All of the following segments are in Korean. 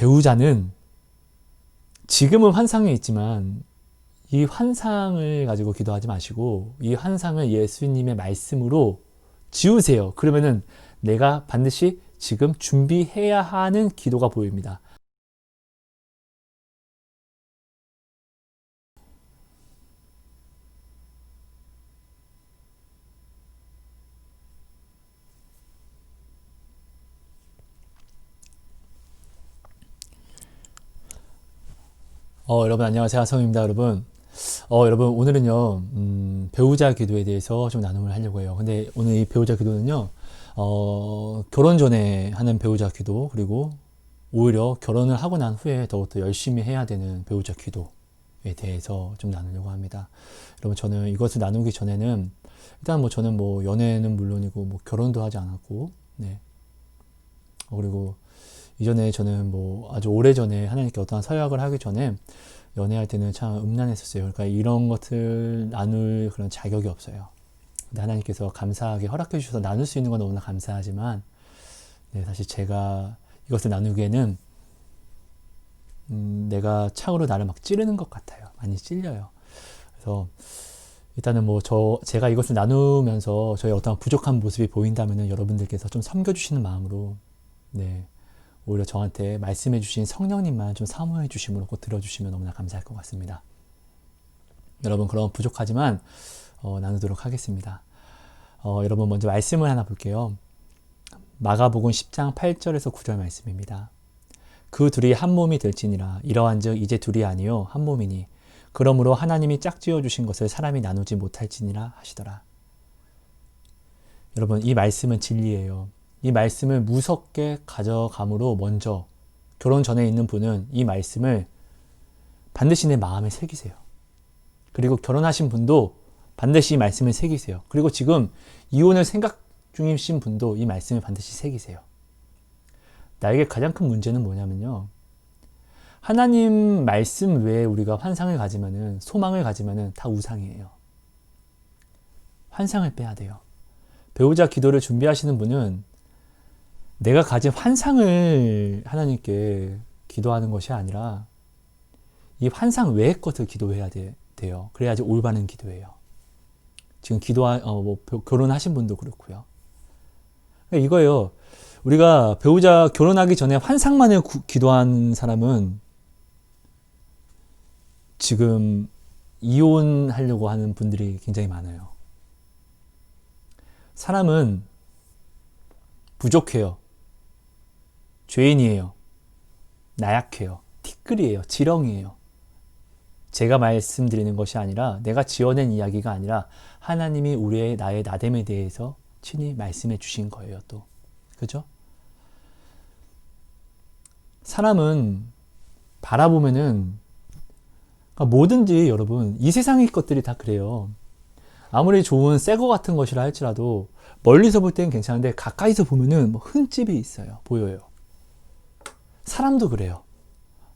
배우자는 지금은 환상에 있지만 이 환상을 가지고 기도하지 마시고 이 환상을 예수님의 말씀으로 지우세요. 그러면은 내가 반드시 지금 준비해야 하는 기도가 보입니다. 여러분 안녕하세요. 성입니다, 여러분. 여러분 오늘은요 배우자 기도에 대해서 좀 나눔을 하려고 해요. 근데 오늘 이 배우자 기도는요 결혼 전에 하는 배우자 기도, 그리고 오히려 결혼을 하고 난 후에 더욱더 열심히 해야 되는 배우자 기도에 대해서 좀 나누려고 합니다. 여러분, 저는 이것을 나누기 전에는 일단 저는 연애는 물론이고 결혼도 하지 않았고, 네. 그리고 이전에 저는 아주 오래전에 하나님께 어떠한 서약을 하기 전에 연애할 때는 참 음란했었어요. 그러니까 이런 것을 나눌 그런 자격이 없어요. 근데 하나님께서 감사하게 허락해 주셔서 나눌 수 있는 건 너무나 감사하지만, 네, 사실 제가 이것을 나누기에는 내가 창으로 나를 막 찌르는 것 같아요. 많이 찔려요. 그래서 일단은 제가 이것을 나누면서 저의 어떤 부족한 모습이 보인다면은 여러분들께서 좀 섬겨주시는 마음으로, 네, 오히려 저한테 말씀해 주신 성령님만 좀 사모해 주심으로 꼭 들어주시면 너무나 감사할 것 같습니다. 여러분, 그럼 부족하지만 나누도록 하겠습니다. 여러분, 먼저 말씀을 하나 볼게요. 마가복음 10장 8절에서 9절 말씀입니다. 그 둘이 한 몸이 될지니라. 이러한즉 이제 둘이 아니요 한 몸이니 그러므로 하나님이 짝지어 주신 것을 사람이 나누지 못할지니라 하시더라. 여러분, 이 말씀은 진리예요. 이 말씀을 무섭게 가져감으로 먼저 결혼 전에 있는 분은 이 말씀을 반드시 내 마음에 새기세요. 그리고 결혼하신 분도 반드시 이 말씀을 새기세요. 그리고 지금 이혼을 생각 중이신 분도 이 말씀을 반드시 새기세요. 나에게 가장 큰 문제는 뭐냐면요, 하나님 말씀 외에 우리가 환상을 가지면은, 소망을 가지면은 다 우상이에요. 환상을 빼야 돼요. 배우자 기도를 준비하시는 분은 내가 가진 환상을 하나님께 기도하는 것이 아니라 이 환상 외의 것을 기도해야 돼요. 그래야지 올바른 기도예요. 지금 결혼하신 분도 그렇고요. 이거예요. 우리가 배우자 결혼하기 전에 환상만을 기도한 사람은 지금 이혼하려고 하는 분들이 굉장히 많아요. 사람은 부족해요. 죄인이에요. 나약해요. 티끌이에요. 지렁이에요. 제가 말씀드리는 것이 아니라, 내가 지어낸 이야기가 아니라 하나님이 나의 나됨에 대해서 친히 말씀해 주신 거예요. 또 그죠? 사람은 바라보면은, 그러니까 뭐든지 여러분, 이 세상의 것들이 다 그래요. 아무리 좋은 새거 같은 것이라 할지라도 멀리서 볼 때는 괜찮은데 가까이서 보면은 흠집이 있어요. 보여요. 사람도 그래요.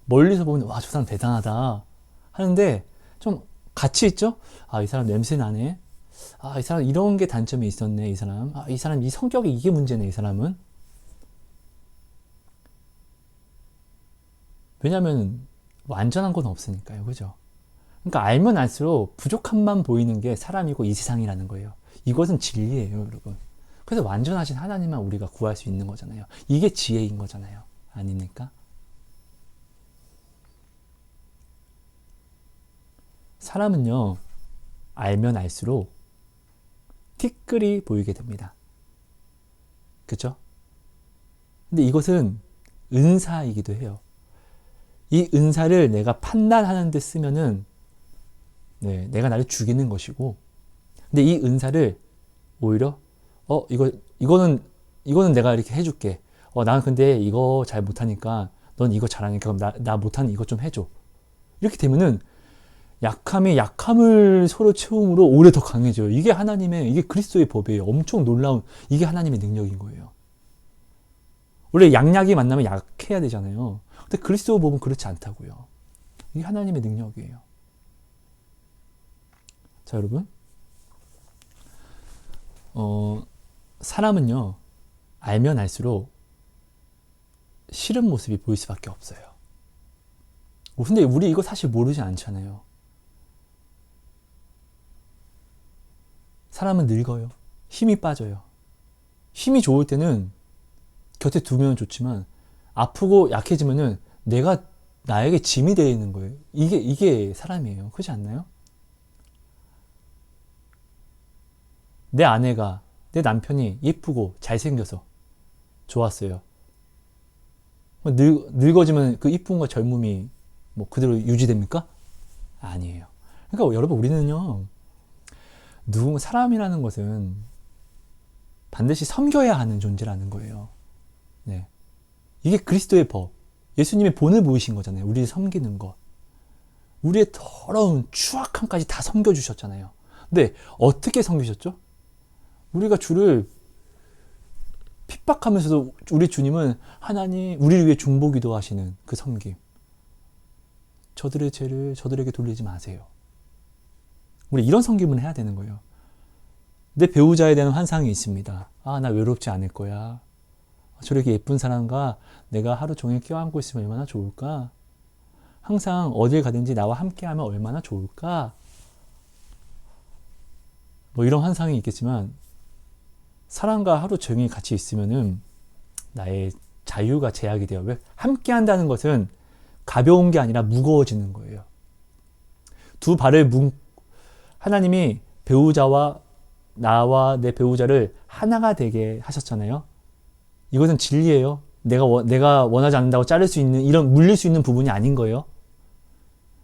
멀리서 보면 와, 저 사람 대단하다 하는데 좀 같이 있죠? 아, 이 사람 냄새 나네. 아, 이 사람 이런 게 단점이 있었네. 이 사람. 아, 이 사람 이 성격이 이게 문제네. 이 사람은. 왜냐하면 완전한 건 없으니까요. 그죠? 그러니까 알면 알수록 부족함만 보이는 게 사람이고 이 세상이라는 거예요. 이것은 진리예요, 여러분. 그래서 완전하신 하나님만 우리가 구할 수 있는 거잖아요. 이게 지혜인 거잖아요. 아닙니까? 사람은요, 알면 알수록 티끌이 보이게 됩니다. 그죠? 근데 이것은 은사이기도 해요. 이 은사를 내가 판단하는 데 쓰면은, 네, 내가 나를 죽이는 것이고, 근데 이 은사를 오히려 이거는 내가 이렇게 해줄게. 나는 근데 이거 잘 못하니까 넌 이거 잘하니까 그럼 나 못하는 이거 좀 해줘. 이렇게 되면은 약함이 약함을 서로 채움으로 오히려 더 강해져요. 이게 그리스도의 법이에요. 엄청 놀라운, 이게 하나님의 능력인 거예요. 원래 양약이 만나면 약해야 되잖아요. 근데 그리스도 법은 그렇지 않다고요. 이게 하나님의 능력이에요. 자, 여러분, 사람은요, 알면 알수록 싫은 모습이 보일 수밖에 없어요. 근데 우리 이거 사실 모르지 않잖아요. 사람은 늙어요. 힘이 빠져요. 힘이 좋을 때는 곁에 두면 좋지만 아프고 약해지면은 내가 나에게 짐이 되어 있는 거예요. 이게 사람이에요. 그렇지 않나요? 내 아내가, 내 남편이 예쁘고 잘생겨서 좋았어요. 늙어지면 그 이쁨과 젊음이 뭐 그대로 유지됩니까? 아니에요. 그러니까 여러분, 우리는요, 사람이라는 것은 반드시 섬겨야 하는 존재라는 거예요. 네. 이게 그리스도의 법. 예수님의 본을 보이신 거잖아요. 우리를 섬기는 것. 우리의 더러운 추악함까지 다 섬겨주셨잖아요. 근데 어떻게 섬기셨죠? 우리가 주를 핍박하면서도 우리 주님은 하나님, 우리를 위해 중보기도 하시는 그 섬김. 저들의 죄를 저들에게 돌리지 마세요. 우리 이런 섬김을 해야 되는 거예요. 내 배우자에 대한 환상이 있습니다. 나 외롭지 않을 거야. 저렇게 예쁜 사람과 내가 하루 종일 껴안고 있으면 얼마나 좋을까? 항상 어딜 가든지 나와 함께하면 얼마나 좋을까? 뭐 이런 환상이 있겠지만 사람과 하루 종일 같이 있으면은 나의 자유가 제약이 돼요. 왜? 함께한다는 것은 가벼운 게 아니라 무거워지는 거예요. 두 발을 하나님이 배우자와 나와 내 배우자를 하나가 되게 하셨잖아요. 이것은 진리예요. 내가 원하지 않는다고 자를 수 있는, 이런 물릴 수 있는 부분이 아닌 거예요.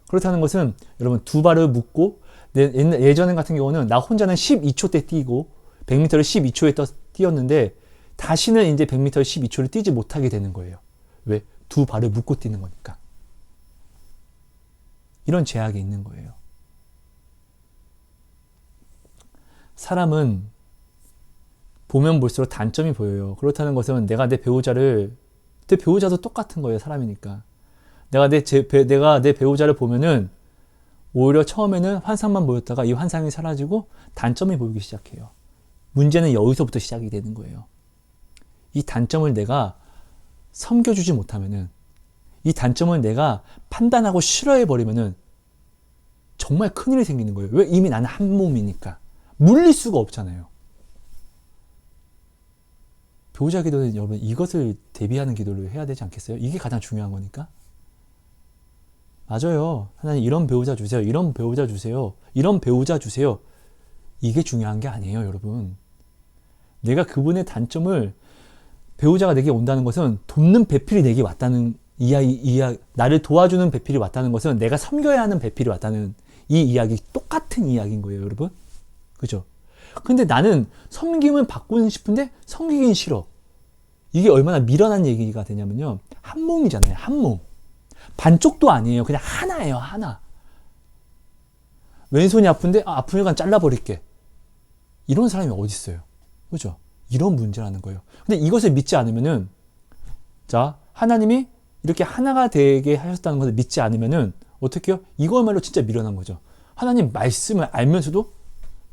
그렇다는 것은 여러분, 두 발을 묶고 예전 같은 경우는 나 혼자는 12초 때 뛰고 100m를 12초에 뛰었는데 다시는 이제 100m를 12초를 뛰지 못하게 되는 거예요. 왜? 두 발을 묶고 뛰는 거니까. 이런 제약이 있는 거예요. 사람은 보면 볼수록 단점이 보여요. 그렇다는 것은 내가 내 배우자도 똑같은 거예요. 사람이니까. 내가 내 배우자를 보면은 오히려 처음에는 환상만 보였다가 이 환상이 사라지고 단점이 보이기 시작해요. 문제는 여기서부터 시작이 되는 거예요. 이 단점을 내가 섬겨주지 못하면은, 이 단점을 내가 판단하고 싫어해버리면은 정말 큰일이 생기는 거예요. 왜? 이미 나는 한 몸이니까. 물릴 수가 없잖아요. 배우자 기도는 여러분, 이것을 대비하는 기도를 해야 되지 않겠어요? 이게 가장 중요한 거니까. 맞아요. 하나님, 이런 배우자 주세요. 이런 배우자 주세요. 이런 배우자 주세요. 이게 중요한 게 아니에요, 여러분. 내가 그분의 단점을, 배우자가 내게 온다는 것은 돕는 배필이 내게 왔다는 나를 도와주는 배필이 왔다는 것은 내가 섬겨야 하는 배필이 왔다는 이 이야기, 똑같은 이야기인 거예요, 여러분. 그죠? 근데 나는 섬김을 받고는 싶은데 섬기긴 싫어. 이게 얼마나 미련한 얘기가 되냐면요. 한 몸이잖아요, 한 몸. 반쪽도 아니에요. 그냥 하나예요, 하나. 왼손이 아픈데, 아프니까 잘라버릴게. 이런 사람이 어디 있어요? 그죠? 이런 문제라는 거예요. 근데 이것을 믿지 않으면은, 자, 하나님이 이렇게 하나가 되게 하셨다는 것을 믿지 않으면은, 어떻게 해요? 이거야말로 진짜 미련한 거죠. 하나님 말씀을 알면서도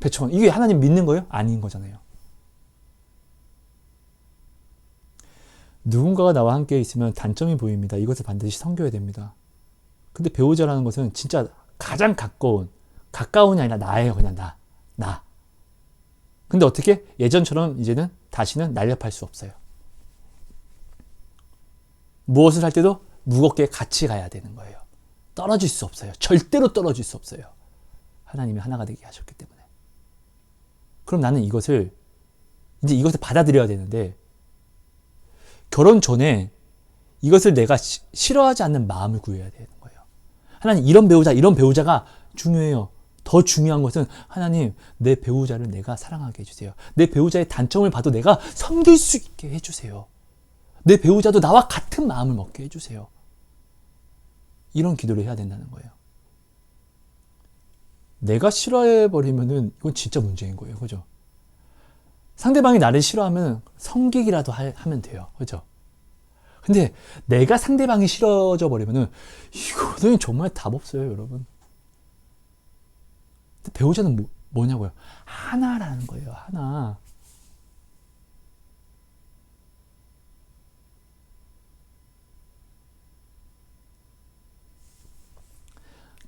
배척하는, 이게 하나님 믿는 거예요? 아닌 거잖아요. 누군가가 나와 함께 있으면 단점이 보입니다. 이것을 반드시 섬겨야 됩니다. 근데 배우자라는 것은 진짜 가장 가까운이 아니라 나예요. 그냥 나. 근데 어떻게? 예전처럼 이제는 다시는 날렵할 수 없어요. 무엇을 할 때도 무겁게 같이 가야 되는 거예요. 떨어질 수 없어요. 절대로 떨어질 수 없어요. 하나님이 하나가 되게 하셨기 때문에. 그럼 나는 이것을 받아들여야 되는데, 결혼 전에 이것을 내가 싫어하지 않는 마음을 구해야 되는 거예요. 하나님, 이런 배우자가 중요해요. 더 중요한 것은 하나님, 내 배우자를 내가 사랑하게 해주세요. 내 배우자의 단점을 봐도 내가 섬길 수 있게 해주세요. 내 배우자도 나와 같은 마음을 먹게 해주세요. 이런 기도를 해야 된다는 거예요. 내가 싫어해버리면은 이건 진짜 문제인 거예요. 그죠? 상대방이 나를 싫어하면 섬기기라도 하면 돼요. 그죠? 근데 내가 상대방이 싫어져 버리면은 이거는 정말 답 없어요, 여러분. 근데 배우자는 뭐냐고요? 하나라는 거예요. 하나.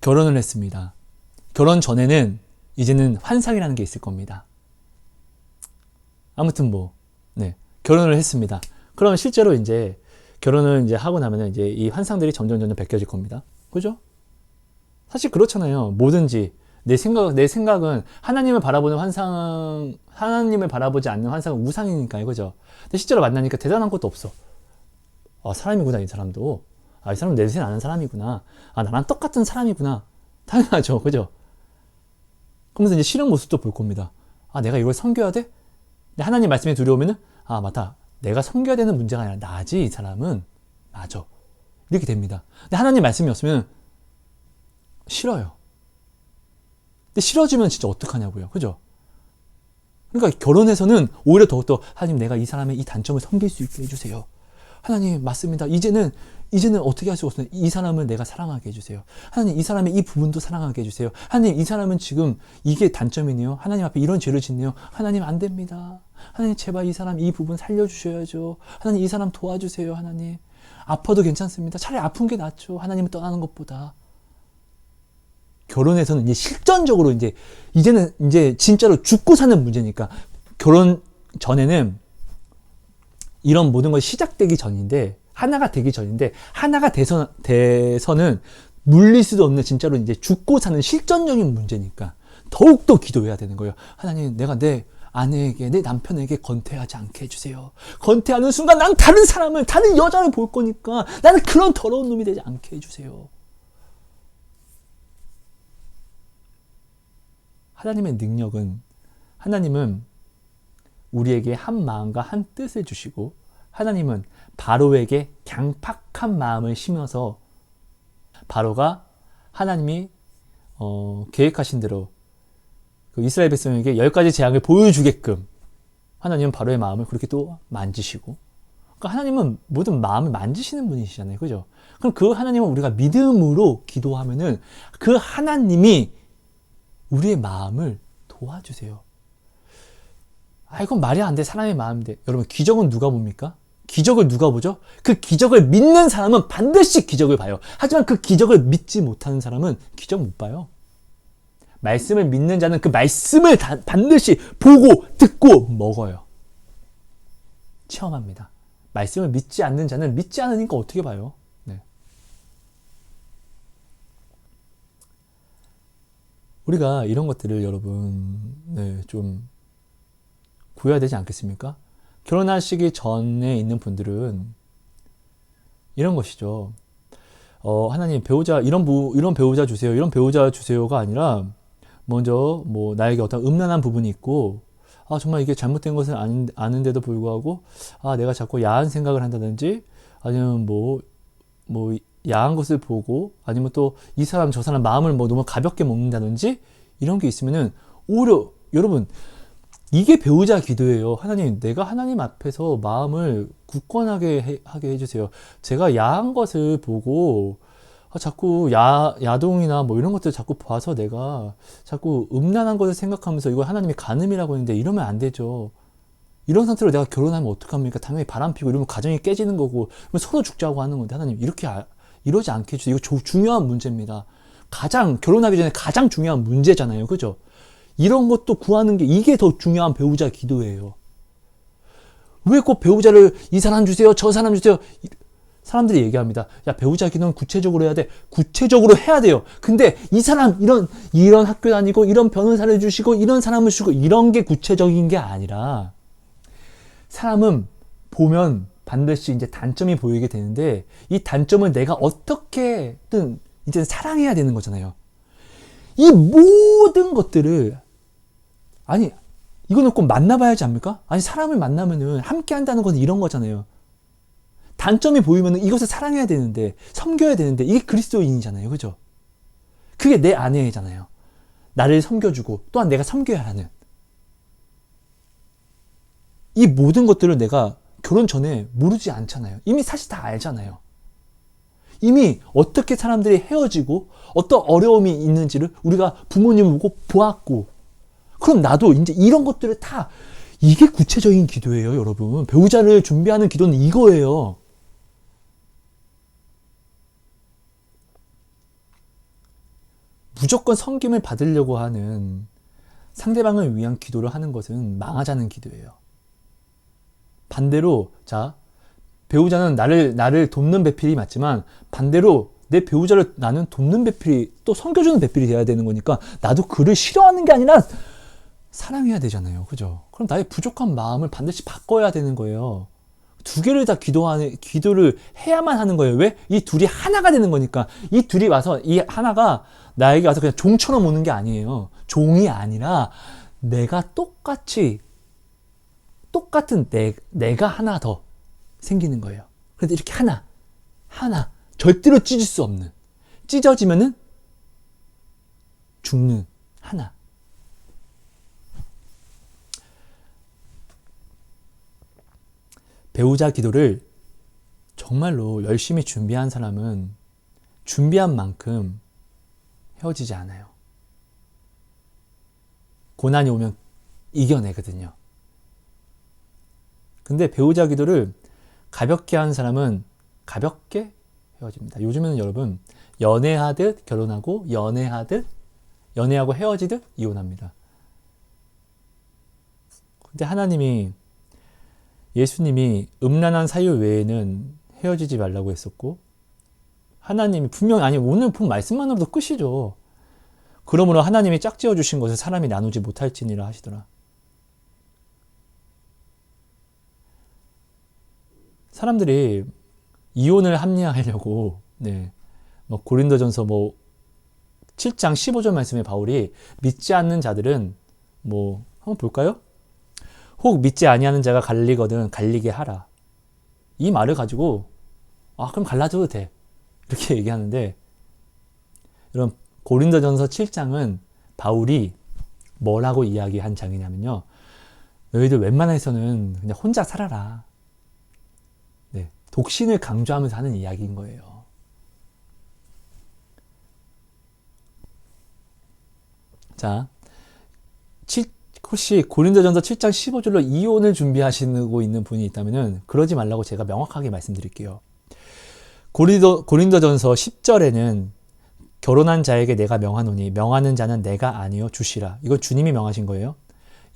결혼을 했습니다. 결혼 전에는 이제는 환상이라는 게 있을 겁니다. 아무튼 네. 결혼을 했습니다. 그럼 실제로 이제 결혼을 이제 하고 나면은 이제 이 환상들이 점점 벗겨질 겁니다. 그죠? 사실 그렇잖아요. 뭐든지 내 생각은 하나님을 바라보는 환상, 하나님을 바라보지 않는 환상은 우상이니까요. 그죠? 근데 실제로 만나니까 대단한 것도 없어. 아, 사람이구나, 이 사람도. 아, 이 사람은 냄새 나는 사람이구나. 아, 나랑 똑같은 사람이구나. 당연하죠. 그죠? 그러면서 이제 싫은 모습도 볼 겁니다. 아, 내가 이걸 섬겨야 돼? 근데 하나님 말씀이 들어오면은, 아, 맞다. 내가 섬겨야 되는 문제가 아니라 나지, 이 사람은. 맞아. 이렇게 됩니다. 근데 하나님 말씀이 없으면 싫어요. 근데 싫어지면 진짜 어떡하냐고요. 그죠? 그러니까 결혼해서는 오히려 더욱더 하나님, 내가 이 사람의 이 단점을 섬길 수 있게 해주세요. 하나님, 맞습니다. 이제는 어떻게 할 수가 없어요. 이 사람을 내가 사랑하게 해주세요. 하나님, 이 사람의 이 부분도 사랑하게 해주세요. 하나님, 이 사람은 지금 이게 단점이네요. 하나님 앞에 이런 죄를 짓네요. 하나님, 안 됩니다. 하나님, 제발 이 사람 이 부분 살려주셔야죠. 하나님, 이 사람 도와주세요. 하나님, 아파도 괜찮습니다. 차라리 아픈 게 낫죠. 하나님을 떠나는 것보다. 결혼에서는 이제 실전적으로 이제는 진짜로 죽고 사는 문제니까, 결혼 전에는 이런 모든 것이 시작되기 전인데, 하나가 되기 전인데, 하나가 돼서는 물릴 수도 없는 진짜로 이제 죽고 사는 실전적인 문제니까 더욱더 기도해야 되는 거예요. 하나님, 내가 내 아내에게, 내 남편에게 건태하지 않게 해주세요. 건태하는 순간 난 다른 사람을, 다른 여자를 볼 거니까 나는 그런 더러운 놈이 되지 않게 해주세요. 하나님의 능력은, 하나님은 우리에게 한 마음과 한 뜻을 주시고, 하나님은 바로에게 강팍한 마음을 심어서 바로가 하나님이 계획하신 대로 그 이스라엘 백성에게 10가지 재앙을 보여주게끔 하나님은 바로의 마음을 그렇게 또 만지시고, 그러니까 하나님은 모든 마음을 만지시는 분이시잖아요. 그죠? 그럼 그 하나님은 우리가 믿음으로 기도하면은 그 하나님이 우리의 마음을 도와주세요. 아, 이건 말이 안 돼. 사람의 마음인데. 여러분, 기적은 누가 봅니까? 기적을 누가 보죠? 그 기적을 믿는 사람은 반드시 기적을 봐요. 하지만 그 기적을 믿지 못하는 사람은 기적 못 봐요. 말씀을 믿는 자는 그 말씀을 반드시 보고 듣고 먹어요. 체험합니다. 말씀을 믿지 않는 자는 믿지 않으니까 어떻게 봐요? 네. 우리가 이런 것들을 여러분, 네, 좀 구해야 되지 않겠습니까? 결혼하시기 전에 있는 분들은 이런 것이죠. 하나님, 배우자, 이런 배우자 주세요. 이런 배우자 주세요가 아니라, 먼저, 나에게 어떤 음란한 부분이 있고, 아, 정말 이게 잘못된 것을 아는데도 불구하고, 아, 내가 자꾸 야한 생각을 한다든지, 아니면 야한 것을 보고, 아니면 또 이 사람, 저 사람 마음을 너무 가볍게 먹는다든지, 이런 게 있으면은, 오히려, 여러분, 이게 배우자 기도예요. 하나님, 내가 하나님 앞에서 마음을 굳건하게 하게 해주세요. 제가 야한 것을 보고, 자꾸 야동이나 이런 것들 자꾸 봐서 내가 자꾸 음란한 것을 생각하면서 이걸 하나님이 간음이라고 했는데 이러면 안 되죠. 이런 상태로 내가 결혼하면 어떡합니까? 당연히 바람피고 이러면 가정이 깨지는 거고, 서로 죽자고 하는 건데, 하나님, 이러지 않게 해주세요. 이거 중요한 문제입니다. 결혼하기 전에 가장 중요한 문제잖아요. 그죠? 이런 것도 구하는 게, 이게 더 중요한 배우자 기도예요. 왜 꼭 배우자를 이 사람 주세요, 저 사람 주세요. 사람들이 얘기합니다. 야, 배우자 기도는 구체적으로 해야 돼. 구체적으로 해야 돼요. 근데 이 사람, 이런 학교 다니고, 이런 변호사를 주시고, 이런 사람을 주고, 이런 게 구체적인 게 아니라, 사람은 보면 반드시 이제 단점이 보이게 되는데, 이 단점을 내가 어떻게든 이제 사랑해야 되는 거잖아요. 이 모든 것들을, 아니, 이거는 꼭 만나봐야지 않습니까? 아니, 사람을 만나면은 함께 한다는 것은 이런 거잖아요. 단점이 보이면은 이것을 사랑해야 되는데, 섬겨야 되는데, 이게 그리스도인이잖아요. 그죠? 그게 내 아내잖아요. 나를 섬겨주고, 또한 내가 섬겨야 하는. 이 모든 것들을 내가 결혼 전에 모르지 않잖아요. 이미 사실 다 알잖아요. 이미 어떻게 사람들이 헤어지고 어떤 어려움이 있는지를 우리가 부모님을 보고 보았고, 그럼 나도 이제 이런 것들을 다, 이게 구체적인 기도예요, 여러분. 배우자를 준비하는 기도는 이거예요. 무조건 섬김을 받으려고 하는 상대방을 위한 기도를 하는 것은 망하자는 기도예요. 반대로 자, 배우자는 나를 돕는 배필이 맞지만 반대로 내 배우자를 나는 돕는 배필이 또 섬겨주는 배필이 돼야 되는 거니까 나도 그를 싫어하는 게 아니라 사랑해야 되잖아요. 그죠? 그럼 나의 부족한 마음을 반드시 바꿔야 되는 거예요. 두 개를 다 기도를 해야만 하는 거예요. 왜? 이 둘이 하나가 되는 거니까. 이 둘이 와서 이 하나가 나에게 와서 그냥 종처럼 오는 게 아니에요. 종이 아니라 내가 똑같은 내가 하나 더 생기는 거예요. 그런데 이렇게 하나 절대로 찢을 수 없는, 찢어지면은 죽는 하나. 배우자 기도를 정말로 열심히 준비한 사람은 준비한 만큼 헤어지지 않아요. 고난이 오면 이겨내거든요. 근데 배우자 기도를 가볍게 한 사람은 가볍게 헤어집니다. 요즘에는 여러분 연애하듯 결혼하고 연애하고 헤어지듯 이혼합니다. 근데 예수님이 음란한 사유 외에는 헤어지지 말라고 했었고, 하나님이 분명히, 아니 오늘 본 말씀만으로도 끝이죠. 그러므로 하나님이 짝지어 주신 것을 사람이 나누지 못할지니라 하시더라. 사람들이 이혼을 합리화하려고 고린도전서 7장 15절 말씀에 바울이 믿지 않는 자들은 한번 볼까요? 혹 믿지 아니하는 자가 갈리거든 갈리게 하라. 이 말을 가지고 그럼 갈라져도 돼. 이렇게 얘기하는데, 여러분 고린도전서 7장은 바울이 뭐라고 이야기한 장이냐면요. 너희들 웬만해서는 그냥 혼자 살아라. 독신을 강조하면서 하는 이야기인 거예요. 자, 혹시 고린도전서 7장 15절로 이혼을 준비하시고 있는 분이 있다면 그러지 말라고 제가 명확하게 말씀드릴게요. 고린도전서 10절에는 결혼한 자에게 내가 명하노니 명하는 자는 내가 아니요 주시라. 이거 주님이 명하신 거예요.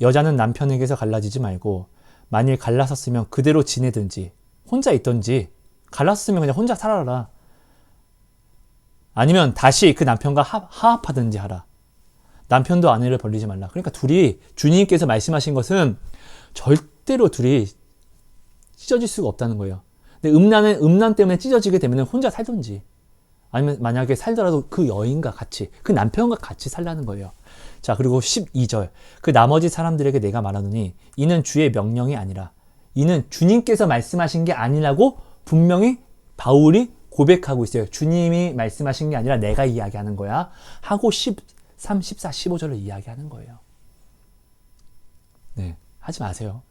여자는 남편에게서 갈라지지 말고 만일 갈라섰으면 그대로 지내든지 혼자 있든지, 갈랐으면 그냥 혼자 살아라. 아니면 다시 그 남편과 화합하든지 하라. 남편도 아내를 벌리지 말라. 그러니까 둘이, 주님께서 말씀하신 것은 절대로 둘이 찢어질 수가 없다는 거예요. 근데 음란 때문에 찢어지게 되면 혼자 살든지, 아니면 만약에 살더라도 그 여인과 같이, 그 남편과 같이 살라는 거예요. 자, 그리고 12절. 그 나머지 사람들에게 내가 말하노니 이는 주의 명령이 아니라, 이는 주님께서 말씀하신 게 아니라고 분명히 바울이 고백하고 있어요. 주님이 말씀하신 게 아니라 내가 이야기하는 거야 하고 13, 14, 15절을 이야기하는 거예요. 하지 마세요.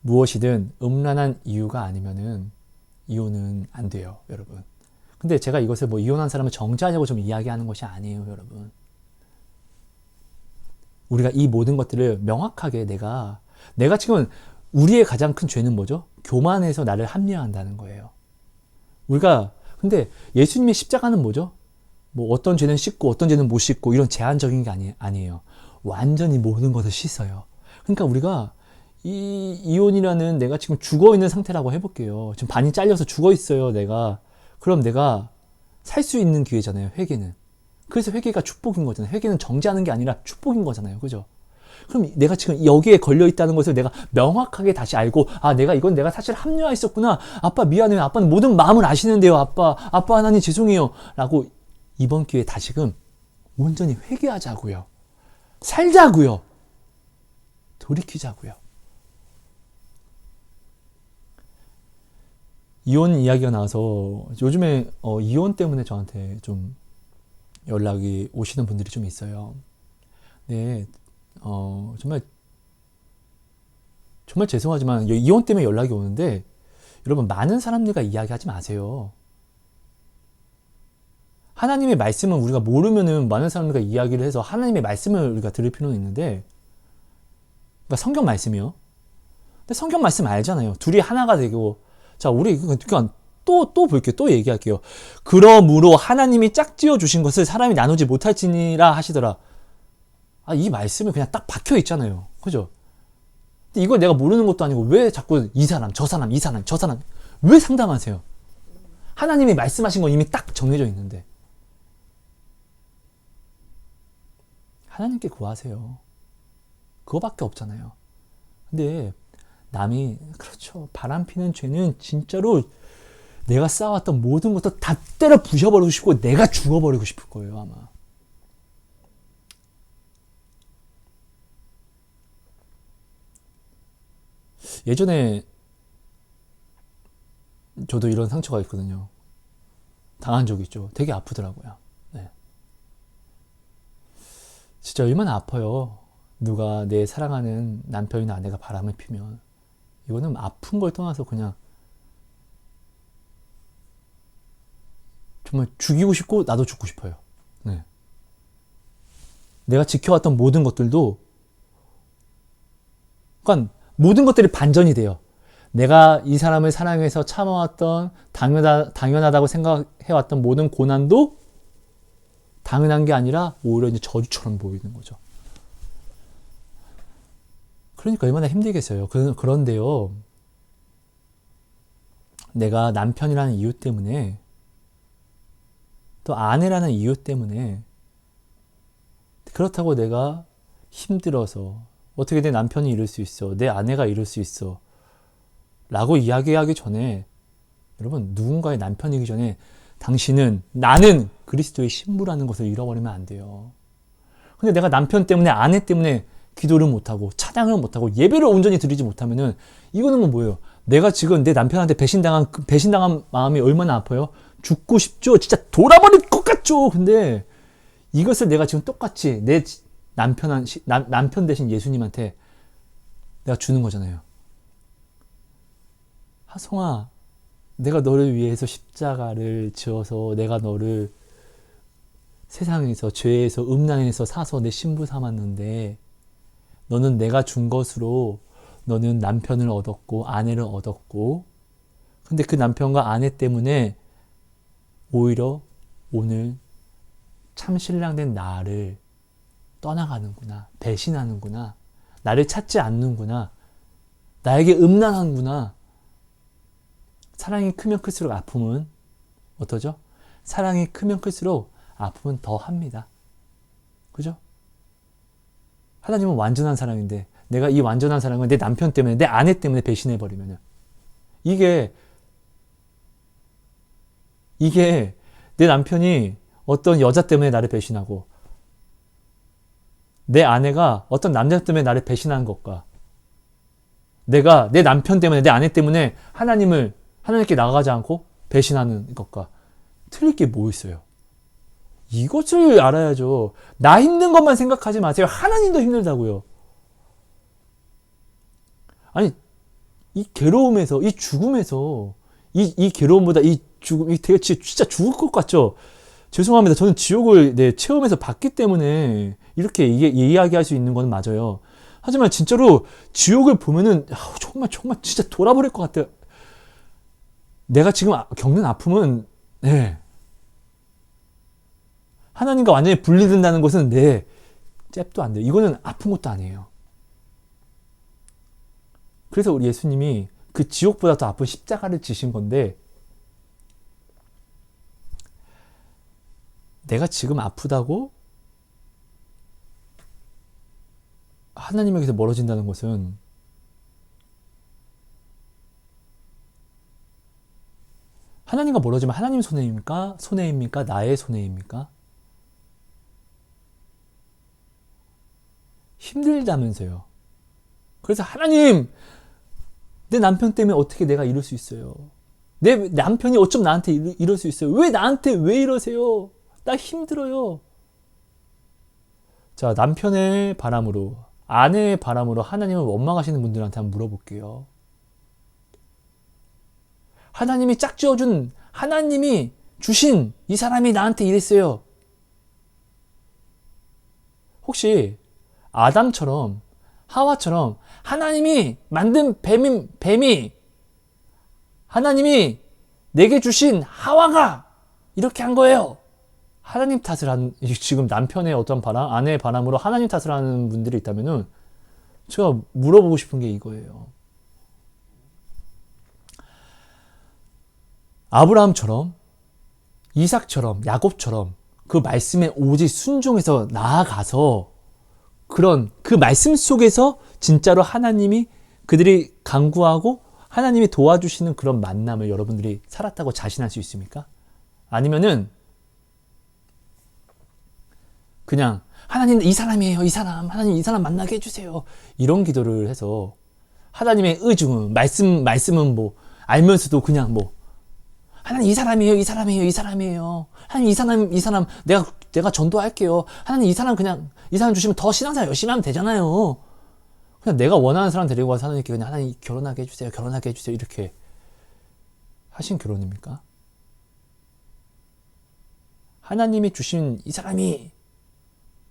무엇이든 음란한 이유가 아니면은 이혼은 안 돼요, 여러분. 근데 제가 이것을 이혼한 사람을 정죄하려고 좀 이야기하는 것이 아니에요, 여러분. 우리가 이 모든 것들을 명확하게 내가 지금 우리의 가장 큰 죄는 뭐죠? 교만해서 나를 합리화한다는 거예요. 근데 예수님의 십자가는 뭐죠? 어떤 죄는 씻고 어떤 죄는 못 씻고 이런 제한적인 게 아니에요. 완전히 모든 것을 씻어요. 그러니까 우리가 이 이혼이라는, 내가 지금 죽어 있는 상태라고 해볼게요. 지금 반이 잘려서 죽어 있어요, 내가. 그럼 내가 살 수 있는 기회잖아요, 회개는. 그래서 회개가 축복인 거잖아요. 회개는 정죄하는 게 아니라 축복인 거잖아요. 그죠? 그럼 내가 지금 여기에 걸려 있다는 것을 내가 명확하게 다시 알고, 내가 사실 합리화했었구나. 아빠 미안해요. 아빠는 모든 마음을 아시는데요. 아빠 하나님 죄송해요. 라고 이번 기회에 다시금 온전히 회개하자고요. 살자고요. 돌이키자고요. 이혼 이야기가 나와서 요즘에 이혼 때문에 저한테 좀 연락이 오시는 분들이 좀 있어요. 정말 죄송하지만 이혼 때문에 연락이 오는데, 여러분 많은 사람들과 이야기하지 마세요. 하나님의 말씀은 우리가 모르면은 많은 사람들과 이야기를 해서 하나님의 말씀을 우리가 들을 필요는 있는데, 그러니까 성경 말씀이요. 근데 성경 말씀 알잖아요. 둘이 하나가 되고, 자, 우리 그러니까 또 볼게요. 또 얘기할게요. 그러므로 하나님이 짝지어 주신 것을 사람이 나누지 못할지니라 하시더라. 이 말씀이 그냥 딱 박혀 있잖아요. 그죠? 근데 이걸 내가 모르는 것도 아니고 왜 자꾸 이 사람, 저 사람, 이 사람, 저 사람 왜 상담하세요? 하나님이 말씀하신 건 이미 딱 정해져 있는데. 하나님께 구하세요. 그거밖에 없잖아요. 근데 남이 그렇죠. 바람피는 죄는 진짜로 내가 쌓아왔던 모든 것도 다 때려 부셔버리고 싶고 내가 죽어버리고 싶을 거예요 아마. 예전에 저도 이런 상처가 있거든요. 당한 적이 있죠. 되게 아프더라고요. 네. 진짜 얼마나 아파요. 누가 내 사랑하는 남편이나 아내가 바람을 피면. 이거는 아픈 걸 떠나서 그냥 정말 죽이고 싶고 나도 죽고 싶어요. 네. 내가 지켜왔던 모든 것들도 그러니까 모든 것들이 반전이 돼요. 내가 이 사람을 사랑해서 참아왔던 당연하다고 생각해왔던 모든 고난도 당연한 게 아니라 오히려 이제 저주처럼 보이는 거죠. 그러니까 얼마나 힘들겠어요. 그런데요. 내가 남편이라는 이유 때문에 또 아내라는 이유 때문에 그렇다고 내가 힘들어서 어떻게 내 남편이 이럴 수 있어, 내 아내가 이럴 수 있어 라고 이야기하기 전에 여러분 누군가의 남편이기 전에 당신은 나는 그리스도의 신부라는 것을 잃어버리면 안 돼요. 근데 내가 남편 때문에 아내 때문에 기도를 못하고 찬양을 못하고 예배를 온전히 드리지 못하면은 이거는 뭐예요? 내가 지금 내 남편한테 배신당한 마음이 얼마나 아파요? 죽고 싶죠? 진짜 돌아버릴 것 같죠? 근데 이것을 내가 지금 똑같이 내 남편 대신 예수님한테 내가 주는 거잖아요. 하성아, 내가 너를 위해서 십자가를 지어서 내가 너를 세상에서 죄에서 음란에서 사서 내 신부 삼았는데 너는 내가 준 것으로 너는 남편을 얻었고 아내를 얻었고 근데 그 남편과 아내 때문에 오히려 오늘 참 신랑된 나를 떠나가는구나, 배신하는구나, 나를 찾지 않는구나, 나에게 음란하는구나. 사랑이 크면 클수록 아픔은 어떠죠? 사랑이 크면 클수록 아픔은 더 합니다. 그죠? 하나님은 완전한 사랑인데 내가 이 완전한 사랑을 내 남편 때문에 내 아내 때문에 배신해버리면 이게 내 남편이 어떤 여자 때문에 나를 배신하고 내 아내가 어떤 남자 때문에 나를 배신한 것과 내가 내 남편 때문에 내 아내 때문에 하나님께 나아가지 않고 배신하는 것과 틀릴 게 뭐 있어요? 이것을 알아야죠. 나 힘든 것만 생각하지 마세요. 하나님도 힘들다고요. 아니 이 괴로움에서 이 죽음에서 이 괴로움보다 이 죽음 이 되게 진짜 죽을 것 같죠? 죄송합니다. 저는 지옥을 체험해서 봤기 때문에 이렇게 이야기할 수 있는 건 맞아요. 하지만 진짜로 지옥을 보면은 정말 진짜 돌아버릴 것 같아요. 내가 지금 겪는 아픔은 하나님과 완전히 분리된다는 것은 잽도 안 돼요. 이거는 아픈 것도 아니에요. 그래서 우리 예수님이 그 지옥보다 더 아픈 십자가를 지신 건데 내가 지금 아프다고 하나님에게서 멀어진다는 것은 하나님과 멀어지면 하나님 손해입니까? 나의 손해입니까? 힘들다면서요. 그래서 하나님, 내 남편 때문에 어떻게 내가 이럴 수 있어요? 내 남편이 어쩜 나한테 이럴 수 있어요? 왜 나한테 왜 이러세요? 나 힘들어요. 자, 남편의 바람으로, 아내의 바람으로 하나님을 원망하시는 분들한테 한번 물어볼게요. 하나님이 짝지어준, 하나님이 주신 이 사람이 나한테 이랬어요. 혹시 아담처럼 하와처럼 하나님이 만든 뱀이 하나님이 내게 주신 하와가 이렇게 한 거예요. 하나님 탓을 한, 지금 남편의 어떤 바람, 아내의 바람으로 하나님 탓을 하는 분들이 있다면은 제가 물어보고 싶은 게 이거예요. 아브라함처럼, 이삭처럼, 야곱처럼 그 말씀에 오직 순종해서 나아가서 그런 그 말씀 속에서 진짜로 하나님이 그들이 간구하고 하나님이 도와주시는 그런 만남을 여러분들이 살았다고 자신할 수 있습니까? 아니면은 그냥 하나님 이 사람이에요, 이 사람, 하나님 이 사람 만나게 해주세요, 이런 기도를 해서 하나님의 의중은 말씀은 뭐 알면서도 그냥 뭐 하나님 이 사람이에요, 이 사람이에요, 이 사람이에요, 하나님 이 사람 내가 전도할게요, 하나님 이 사람 그냥 이 사람 주시면 더 신앙생활 열심히 하면 되잖아요. 그냥 내가 원하는 사람 데리고 와서 하나님께 그냥 하나님 결혼하게 해주세요, 결혼하게 해주세요, 이렇게 하신 결혼입니까? 하나님이 주신 이 사람이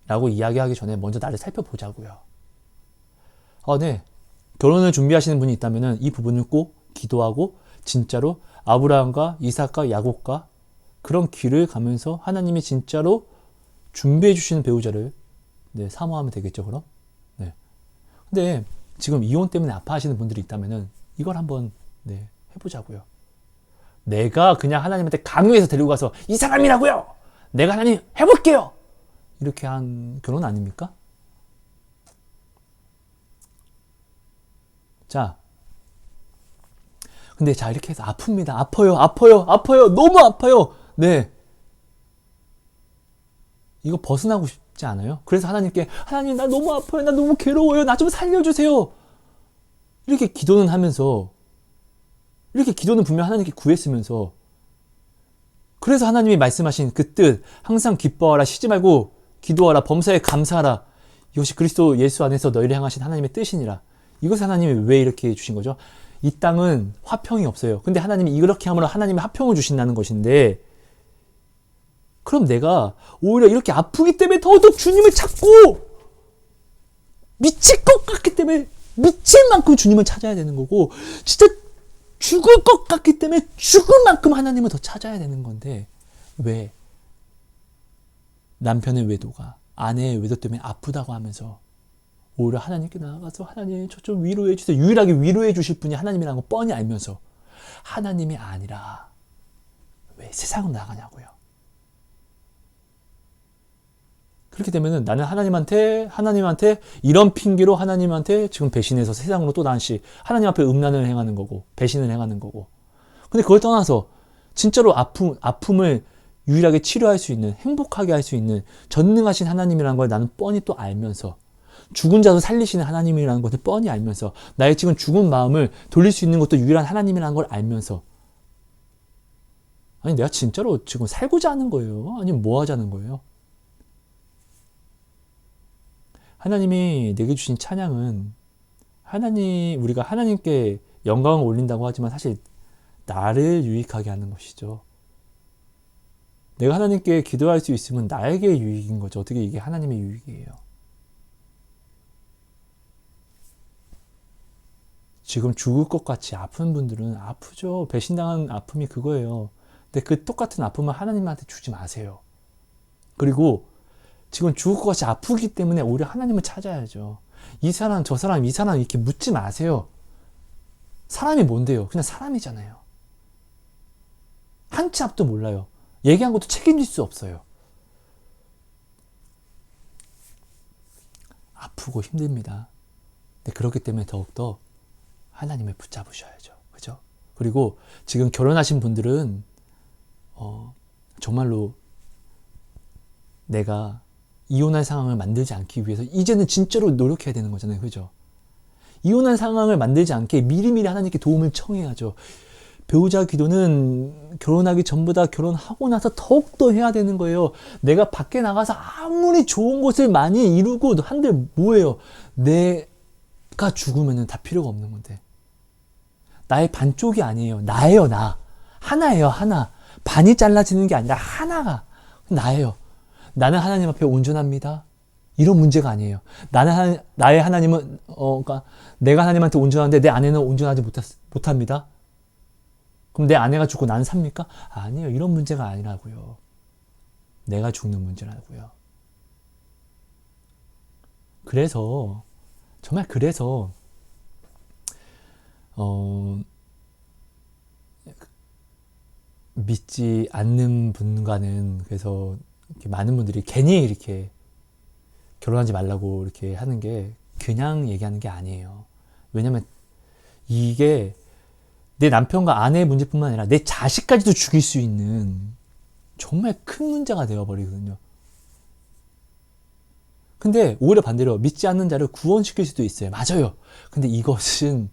라고 이야기하기 전에 먼저 나를 살펴보자고요. 네. 결혼을 준비하시는 분이 있다면 이 부분을 꼭 기도하고 진짜로 아브라함과 이삭과 야곱과 그런 길을 가면서 하나님이 진짜로 준비해 주시는 배우자를 사모하면 되겠죠, 그럼? 네. 근데 지금 이혼 때문에 아파하시는 분들이 있다면 이걸 한번 해보자고요. 내가 그냥 하나님한테 강요해서 데리고 가서 이 사람이라고요! 내가 하나님 해볼게요! 이렇게 한 결혼 아닙니까? 자, 근데 자 이렇게 해서 아픕니다. 아파요. 너무 아파요. 네. 이거 벗어나고 싶지 않아요? 그래서 하나님께 하나님 나 너무 아파요. 나 너무 괴로워요. 나 좀 살려주세요. 이렇게 기도는 하면서 이렇게 기도는 분명 하나님께 구했으면서 그래서 하나님이 말씀하신 그 뜻 항상 기뻐하라 쉬지 말고 기도하라 범사에 감사하라 이것이 그리스도 예수 안에서 너희를 향하신 하나님의 뜻이니라. 이것을 하나님이 왜 이렇게 주신 거죠? 이 땅은 화평이 없어요. 근데 하나님이 이렇게 함으로 하나님이 화평을 주신다는 것인데 그럼 내가 오히려 이렇게 아프기 때문에 더더욱 주님을 찾고 미칠 것 같기 때문에 미칠 만큼 주님을 찾아야 되는 거고 진짜 죽을 것 같기 때문에 죽을 만큼 하나님을 더 찾아야 되는 건데 왜 남편의 외도가 아내의 외도 때문에 아프다고 하면서 오히려 하나님께 나아가서 하나님 저 좀 위로해 주세요. 유일하게 위로해 주실 분이 하나님이라는 거 뻔히 알면서 하나님이 아니라 왜 세상으로 나가냐고요. 그렇게 되면은 나는 하나님한테 이런 핑계로 하나님한테 지금 배신해서 세상으로 또 다시 하나님 앞에 음란을 행하는 거고 배신을 행하는 거고. 근데 그걸 떠나서 진짜로 아픔을 유일하게 치료할 수 있는 행복하게 할 수 있는 전능하신 하나님이라는 걸 나는 뻔히 또 알면서 죽은 자도 살리시는 하나님이라는 것을 뻔히 알면서 나의 지금 죽은 마음을 돌릴 수 있는 것도 유일한 하나님이라는 걸 알면서 아니 내가 진짜로 지금 살고자 하는 거예요? 아니면 뭐 하자는 거예요? 하나님이 내게 주신 찬양은 우리가 하나님께 영광을 올린다고 하지만 사실 나를 유익하게 하는 것이죠. 내가 하나님께 기도할 수 있으면 나에게 유익인 거죠. 어떻게 이게 하나님의 유익이에요? 지금 죽을 것 같이 아픈 분들은 아프죠. 배신당한 아픔이 그거예요. 근데 그 똑같은 아픔을 하나님한테 주지 마세요. 그리고 지금 죽을 것 같이 아프기 때문에 오히려 하나님을 찾아야죠. 이 사람 저 사람 이 사람 이렇게 묻지 마세요. 사람이 뭔데요? 그냥 사람이잖아요. 한 치 앞도 몰라요. 얘기한 것도 책임질 수 없어요. 아프고 힘듭니다. 근데 그렇기 때문에 더욱더 하나님을 붙잡으셔야죠. 그죠? 그리고 지금 결혼하신 분들은 정말로 내가 이혼할 상황을 만들지 않기 위해서 이제는 진짜로 노력해야 되는 거잖아요. 그죠? 이혼할 상황을 만들지 않게 미리미리 하나님께 도움을 청해야죠. 배우자 기도는 결혼하기 전보다 결혼하고 나서 더욱더 해야 되는 거예요. 내가 밖에 나가서 아무리 좋은 것을 많이 이루고 한들 뭐예요? 내가 죽으면 다 필요가 없는 건데. 나의 반쪽이 아니에요. 나예요, 나. 하나예요, 하나. 반이 잘라지는 게 아니라 하나가 나예요. 나는 하나님 앞에 온전합니다. 이런 문제가 아니에요. 나의 하나님은, 그러니까 내가 하나님한테 온전한데 내 아내는 온전하지 못합니다. 그럼 내 아내가 죽고 난 삽니까? 아니에요. 이런 문제가 아니라고요. 내가 죽는 문제라고요. 그래서 정말 그래서 믿지 않는 분과는 그래서 이렇게 많은 분들이 괜히 이렇게 결혼하지 말라고 이렇게 하는 게 그냥 얘기하는 게 아니에요. 왜냐면 이게 내 남편과 아내의 문제뿐만 아니라 내 자식까지도 죽일 수 있는 정말 큰 문제가 되어버리거든요. 근데 오히려 반대로 믿지 않는 자를 구원시킬 수도 있어요. 맞아요. 근데 이것은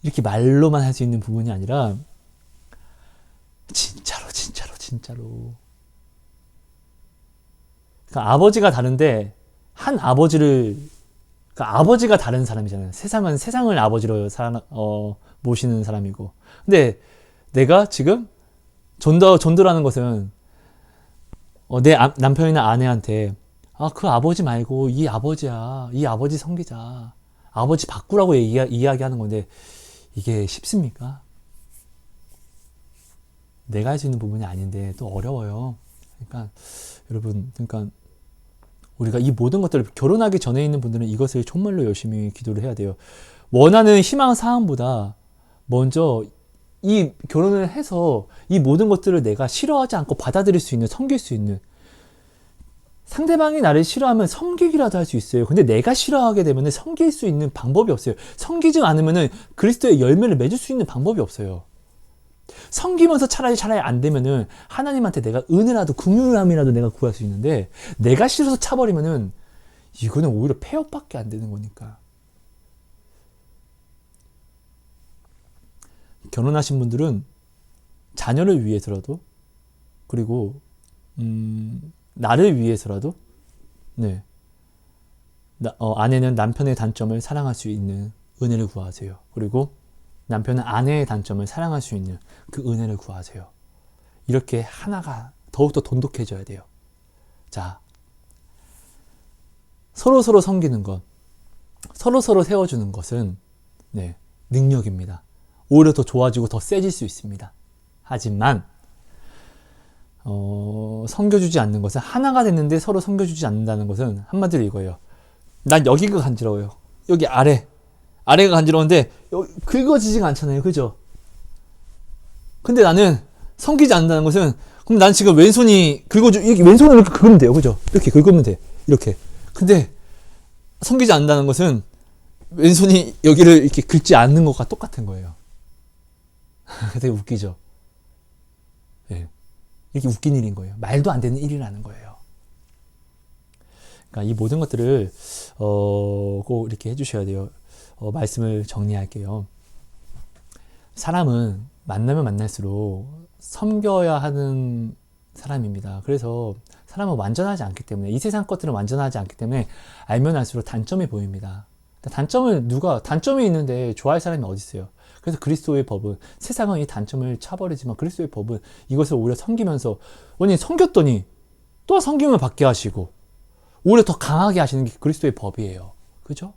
이렇게 말로만 할 수 있는 부분이 아니라 진짜로 그러니까 아버지가 다른데 한 아버지를 그러니까 아버지가 다른 사람이잖아요. 세상은 세상을 아버지로 모시는 사람이고 근데 내가 지금 전도라는 것은 내 남편이나 아내한테 그 아버지 말고 이 아버지야. 이 아버지 섬기자. 아버지 바꾸라고 이야기하는 건데 이게 쉽습니까? 내가 할 수 있는 부분이 아닌데 또 어려워요. 그러니까 여러분 그러니까 우리가 이 모든 것들을 결혼하기 전에 있는 분들은 이것을 정말로 열심히 기도를 해야 돼요. 원하는 희망 사항보다 먼저 이 결혼을 해서 이 모든 것들을 내가 싫어하지 않고 받아들일 수 있는, 섬길 수 있는 상대방이 나를 싫어하면 섬기기라도 할 수 있어요. 근데 내가 싫어하게 되면 섬길 수 있는 방법이 없어요. 섬기지 않으면 그리스도의 열매를 맺을 수 있는 방법이 없어요. 섬기면서 차라리 안 되면은 하나님한테 내가 은혜라도 긍휼함이라도 내가 구할 수 있는데 내가 싫어서 차버리면은 이거는 오히려 폐업밖에 안 되는 거니까. 결혼하신 분들은 자녀를 위해서라도 그리고 나를 위해서라도 네. 아내는 남편의 단점을 사랑할 수 있는 은혜를 구하세요. 그리고 남편은 아내의 단점을 사랑할 수 있는 그 은혜를 구하세요. 이렇게 하나가 더욱더 돈독해져야 돼요. 자, 서로 섬기는 것, 서로 세워주는 것은 네, 능력입니다. 오히려 더 좋아지고 더 세질 수 있습니다. 하지만 섬겨주지 않는 것은 하나가 됐는데 서로 섬겨주지 않는다는 것은 한마디로 이거예요. 난 여기가 간지러워요. 여기 아래가 간지러운데 긁어지지가 않잖아요. 그죠? 근데 나는 섬기지 않는다는 것은 그럼 난 지금 왼손이 이렇게 왼손으로 이렇게 긁으면 돼요. 그죠? 이렇게 긁으면 돼. 이렇게. 근데 섬기지 않는다는 것은 왼손이 여기를 이렇게 긁지 않는 것과 똑같은 거예요. 되게 웃기죠? 네. 이렇게 웃긴 일인 거예요. 말도 안 되는 일이라는 거예요. 그러니까 이 모든 것들을 꼭 이렇게 해주셔야 돼요. 말씀을 정리할게요. 사람은 만나면 만날수록 섬겨야 하는 사람입니다. 그래서 사람은 완전하지 않기 때문에 이 세상 것들은 완전하지 않기 때문에 알면 알수록 단점이 보입니다. 단점이 있는데 좋아할 사람이 어디 있어요? 그래서 그리스도의 법은 세상은 이 단점을 차버리지만 그리스도의 법은 이것을 오히려 섬기면서 섬겼더니 또 섬김을 받게 하시고 오히려 더 강하게 하시는 게 그리스도의 법이에요. 그죠?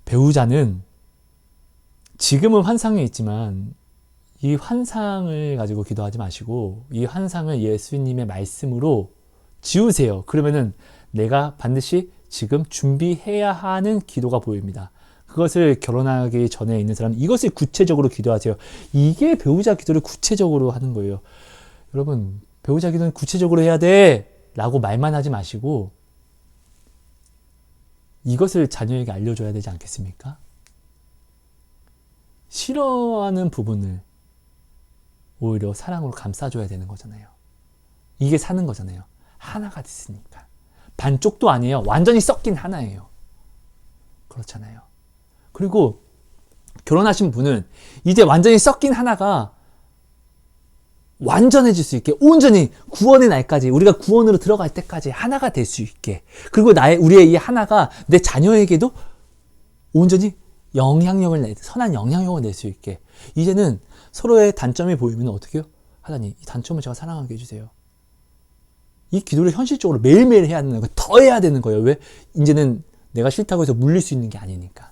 배우자는 지금은 환상에 있지만 이 환상을 가지고 기도하지 마시고 이 환상을 예수님의 말씀으로 지우세요. 그러면은 내가 반드시 지금 준비해야 하는 기도가 보입니다. 그것을 결혼하기 전에 있는 사람은 이것을 구체적으로 기도하세요. 이게 배우자 기도를 구체적으로 하는 거예요. 여러분, 배우자 기도는 구체적으로 해야 돼 라고 말만 하지 마시고 이것을 자녀에게 알려줘야 되지 않겠습니까? 싫어하는 부분을 오히려 사랑으로 감싸줘야 되는 거잖아요. 이게 사는 거잖아요. 하나가 됐으니까. 반쪽도 아니에요. 완전히 섞인 하나예요. 그렇잖아요. 그리고 결혼하신 분은 이제 완전히 섞인 하나가 완전해질 수 있게 온전히 구원의 날까지 우리가 구원으로 들어갈 때까지 하나가 될 수 있게 그리고 우리의 이 하나가 내 자녀에게도 온전히 선한 영향력을 낼 수 있게 이제는 서로의 단점이 보이면 어떻게 해요? 하나님 이 단점을 제가 사랑하게 해주세요. 이 기도를 현실적으로 매일매일 해야 되는 거예요. 더 해야 되는 거예요. 왜? 이제는 내가 싫다고 해서 물릴 수 있는 게 아니니까.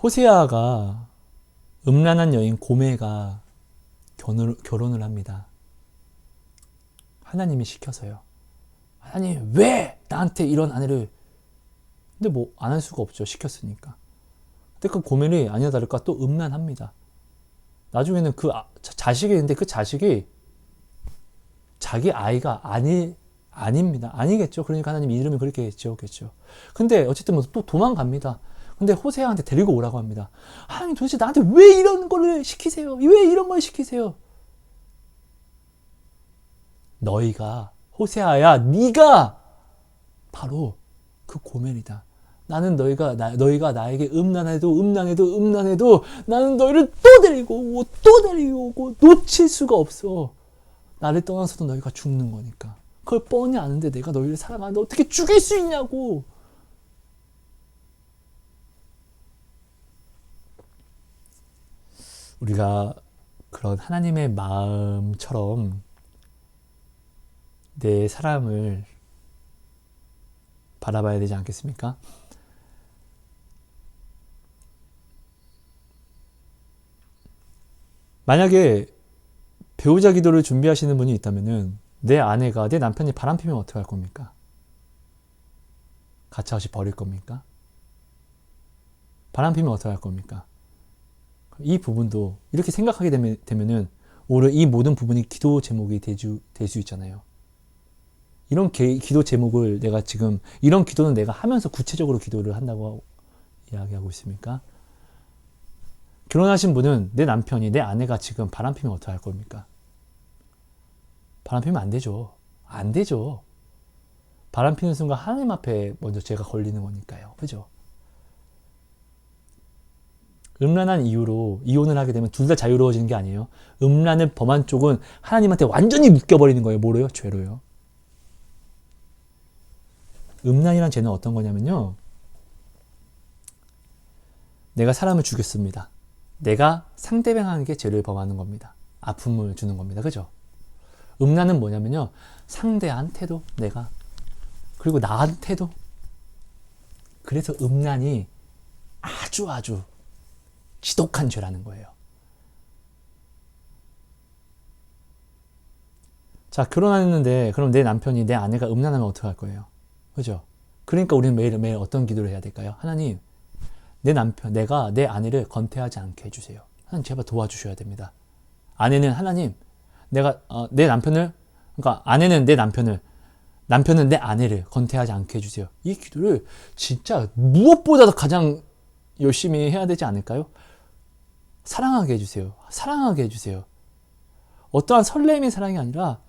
호세아가 음란한 여인 고메가 결혼을 합니다. 하나님이 시켜서요. 하나님 왜 나한테 이런 아내를, 근데 뭐 안 할 수가 없죠. 시켰으니까. 근데 그 고멜이 아니나 다를까 또 음란합니다. 나중에는 그 자식이 있는데 그 자식이 자기 아이가 아닙니다. 아니겠죠. 그러니까 하나님 이름을 그렇게 지었겠죠. 근데 어쨌든 뭐 또 도망갑니다. 근데 호세아한테 데리고 오라고 합니다. 하나님 도대체 나한테 왜 이런 거를 시키세요? 왜 이런 걸 시키세요? 너희가, 호세아야, 네가 바로 그 고멜이다. 나는 너희가 나에게 음란해도 나는 너희를 또 데리고 오고 놓칠 수가 없어. 나를 떠나서도 너희가 죽는 거니까. 그걸 뻔히 아는데 내가 너희를 사랑하는데 어떻게 죽일 수 있냐고. 우리가 그런 하나님의 마음처럼 내 사람을 바라봐야 되지 않겠습니까? 만약에 배우자 기도를 준비하시는 분이 있다면은 내 아내가, 내 남편이 바람피면 어떻게 할 겁니까? 가차없이 버릴 겁니까? 바람피면 어떻게 할 겁니까? 이 부분도 이렇게 생각하게 되면은 오히려 이 모든 부분이 기도 제목이 될 수 있잖아요. 이런 기도 제목을 내가 지금, 이런 기도는 내가 하면서 구체적으로 기도를 한다고 이야기하고 있습니까? 결혼하신 분은 내 남편이, 내 아내가 지금 바람피면 어떻게 할 겁니까? 바람피면 안 되죠. 안 되죠. 바람피는 순간 하나님 앞에 먼저 죄가 걸리는 거니까요. 그죠? 음란한 이유로 이혼을 하게 되면 둘 다 자유로워지는 게 아니에요. 음란을 범한 쪽은 하나님한테 완전히 묶여버리는 거예요. 뭐로요? 죄로요. 음란이란 죄는 어떤 거냐면요. 내가 사람을 죽였습니다. 내가 상대방에게 죄를 범하는 겁니다. 아픔을 주는 겁니다. 그죠? 음란은 뭐냐면요. 상대한테도 내가, 그리고 나한테도. 그래서 음란이 아주 지독한 죄라는 거예요. 자, 결혼했는데 그럼 내 남편이, 내 아내가 음란하면 어떻게 할 거예요? 그죠? 그러니까 우리는 매일매일 어떤 기도를 해야 될까요? 하나님, 내 남편, 내가 내 아내를 건태하지 않게 해주세요. 하나님 제발 도와주셔야 됩니다. 아내는 하나님, 내가 내 남편을, 그러니까 아내는 내 남편을, 남편은 내 아내를 건태하지 않게 해주세요. 이 기도를 진짜 무엇보다도 가장 열심히 해야 되지 않을까요? 사랑하게 해주세요. 사랑하게 해주세요. 어떠한 설렘의 사랑이 아니라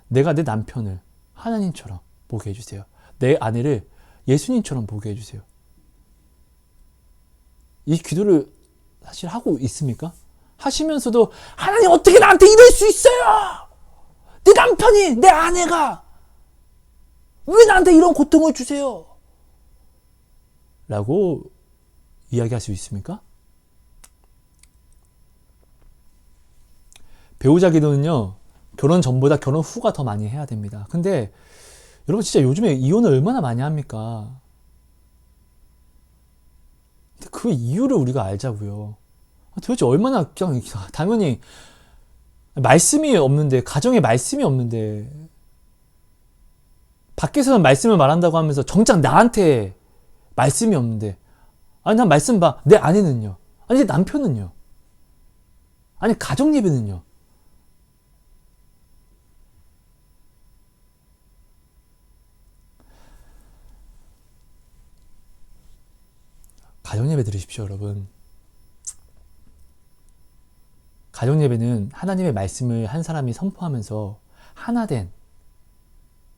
내가 내 남편을 하나님처럼 보게 해주세요. 내 아내를 예수님처럼 보게 해주세요. 이 기도를 사실 하고 있습니까? 하시면서도 하나님 어떻게 나한테 이럴 수 있어요? 내 남편이, 내 아내가 왜 나한테 이런 고통을 주세요? 라고 이야기할 수 있습니까? 배우자 기도는요, 결혼 전보다 결혼 후가 더 많이 해야 됩니다. 근데 여러분 진짜 요즘에 이혼을 얼마나 많이 합니까? 근데 그 이유를 우리가 알자고요. 도대체 얼마나, 그냥 당연히 말씀이 없는데, 가정에 말씀이 없는데, 밖에서는 말씀을 말한다고 하면서 정작 나한테 말씀이 없는데, 아니 난 말씀 봐. 내 아내는요? 아니 내 남편은요? 아니 가정 예배는요? 가정 예배 들으십시오, 여러분. 가정 예배는 하나님의 말씀을 한 사람이 선포하면서 하나된,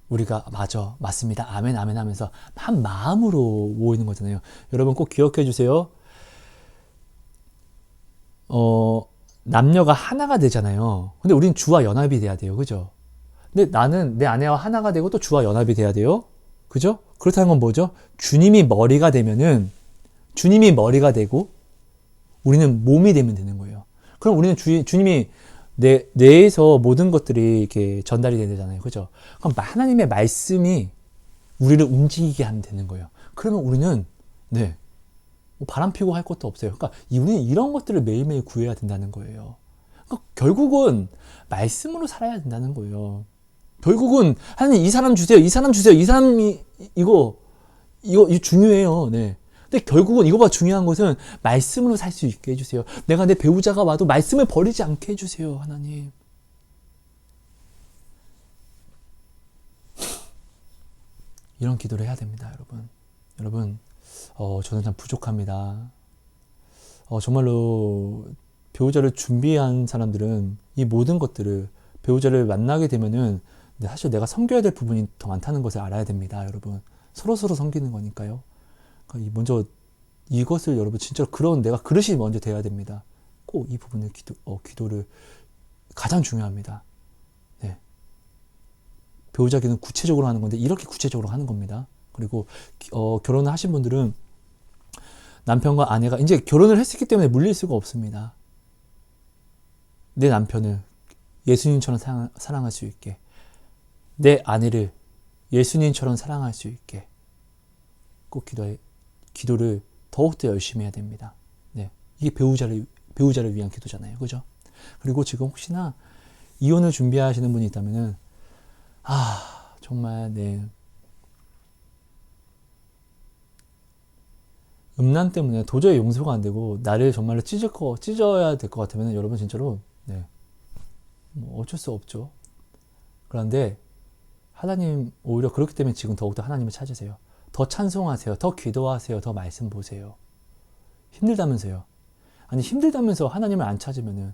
우리가 맞습니다, 아멘 하면서 한 마음으로 모이는 거잖아요. 여러분 꼭 기억해 주세요. 남녀가 하나가 되잖아요. 근데 우린 주와 연합이 돼야 돼요. 그죠? 근데 나는 내 아내와 하나가 되고 또 주와 연합이 돼야 돼요. 그죠? 그렇다는 건 뭐죠? 주님이 머리가 되고 우리는 몸이 되면 되는 거예요. 그럼 우리는 주님이 뇌에서 모든 것들이 이렇게 전달이 되잖아요. 그죠? 그럼 하나님의 말씀이 우리를 움직이게 하면 되는 거예요. 그러면 우리는, 뭐 바람 피고 할 것도 없어요. 그러니까 우리는 이런 것들을 매일매일 구해야 된다는 거예요. 그러니까 결국은 말씀으로 살아야 된다는 거예요. 결국은 하나님 이 사람 주세요. 이 사람 주세요. 이 사람이 이거 중요해요. 네. 근데 결국은 이거보다 중요한 것은 말씀으로 살 수 있게 해주세요. 내가 내 배우자가 와도 말씀을 버리지 않게 해주세요. 하나님. 이런 기도를 해야 됩니다. 여러분 저는 참 부족합니다. 정말로 배우자를 준비한 사람들은 이 모든 것들을 배우자를 만나게 되면은 사실 내가 섬겨야 될 부분이 더 많다는 것을 알아야 됩니다. 여러분. 서로서로 섬기는 거니까요. 그러니까 먼저 이것을 여러분 진짜로 내가 그릇이 먼저 돼야 됩니다. 꼭 이 부분을 기도를 가장 중요합니다. 네. 배우자 기도는 구체적으로 하는 건데 이렇게 구체적으로 하는 겁니다. 그리고 결혼을 하신 분들은 남편과 아내가 이제 결혼을 했기 때문에 물릴 수가 없습니다. 내 남편을 예수님처럼 사랑할 수 있게, 내 아내를 예수님처럼 사랑할 수 있게 꼭 기도를 더욱더 열심히 해야 됩니다. 네. 이게 배우자를 위한 기도잖아요. 그죠? 그리고 지금 혹시나 이혼을 준비하시는 분이 있다면은, 정말, 네. 음란 때문에 도저히 용서가 안 되고, 나를 정말로 찢어야 될 것 같으면 여러분 진짜로, 네. 뭐 어쩔 수 없죠. 그런데, 하나님, 오히려 그렇기 때문에 지금 더욱더 하나님을 찾으세요. 더 찬송하세요. 더 기도하세요. 더 말씀 보세요. 힘들다면서요. 아니, 힘들다면서 하나님을 안 찾으면은,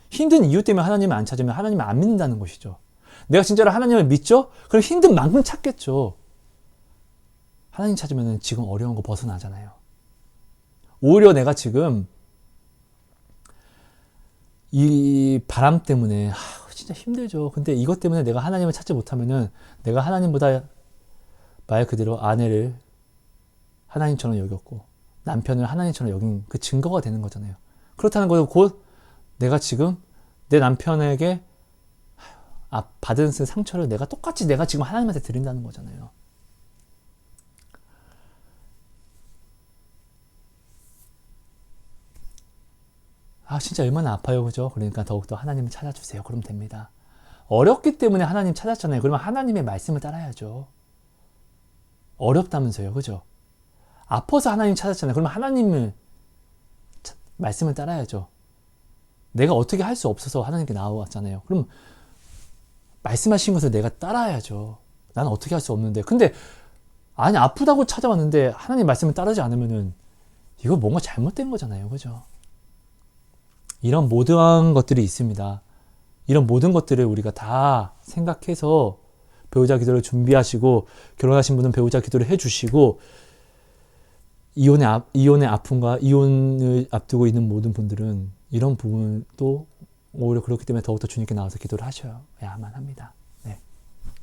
힘든 이유 때문에 하나님을 안 찾으면 하나님을 안 믿는다는 것이죠. 내가 진짜로 하나님을 믿죠? 그럼 힘든 만큼 찾겠죠. 하나님 찾으면은 지금 어려운 거 벗어나잖아요. 오히려 내가 지금 이 바람 때문에 진짜 힘들죠. 근데 이것 때문에 내가 하나님을 찾지 못하면은 내가 하나님보다 말 그대로 아내를 하나님처럼 여겼고 남편을 하나님처럼 여긴 그 증거가 되는 거잖아요. 그렇다는 것은 곧 내가 지금 내 남편에게 받은 상처를 내가 지금 하나님한테 드린다는 거잖아요. 진짜 얼마나 아파요. 그죠? 그러니까 더욱더 하나님을 찾아주세요. 그럼 됩니다. 어렵기 때문에 하나님 찾았잖아요. 그러면 하나님의 말씀을 따라야죠. 어렵다면서요. 그죠? 아파서 하나님 찾았잖아요. 그러면 하나님을 말씀을 따라야죠. 내가 어떻게 할 수 없어서 하나님께 나와왔잖아요. 그럼 말씀하신 것을 내가 따라야죠. 나는 어떻게 할 수 없는데. 근데 아니 아프다고 찾아왔는데 하나님 말씀을 따르지 않으면은 이거 뭔가 잘못된 거잖아요. 그죠? 이런 모든 것들이 있습니다. 이런 모든 것들을 우리가 다 생각해서 배우자 기도를 준비하시고 결혼하신 분은 배우자 기도를 해주시고 이혼의 아픔과 이혼을 앞두고 있는 모든 분들은 이런 부분도 오히려 그렇기 때문에 더욱더 주님께 나와서 기도를 하셔야만 합니다. 네.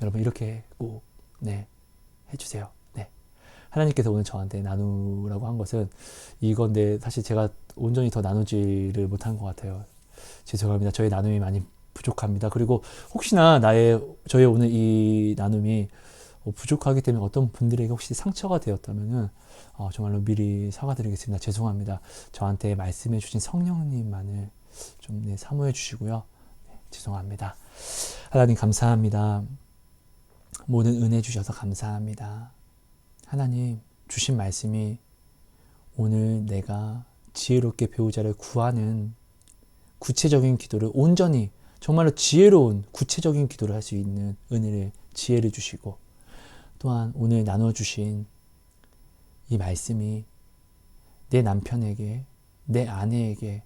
여러분 이렇게 꼭 해주세요. 네. 하나님께서 오늘 저한테 나누라고 한 것은 이건데 사실 제가 온전히 더 나누지를 못한 것 같아요. 죄송합니다. 저의 나눔이 많이 부족합니다. 그리고 혹시나 저의 오늘 이 나눔이 부족하기 때문에 어떤 분들에게 혹시 상처가 되었다면은 정말로 미리 사과드리겠습니다. 죄송합니다. 저한테 말씀해 주신 성령님만을 좀 사모해 주시고요. 죄송합니다. 하나님 감사합니다. 모든 은혜 주셔서 감사합니다. 하나님 주신 말씀이 오늘 내가 지혜롭게 배우자를 구하는 구체적인 기도를 온전히 정말로 지혜로운 구체적인 기도를 할 수 있는 지혜를 주시고 또한 오늘 나눠주신 이 말씀이 내 남편에게 내 아내에게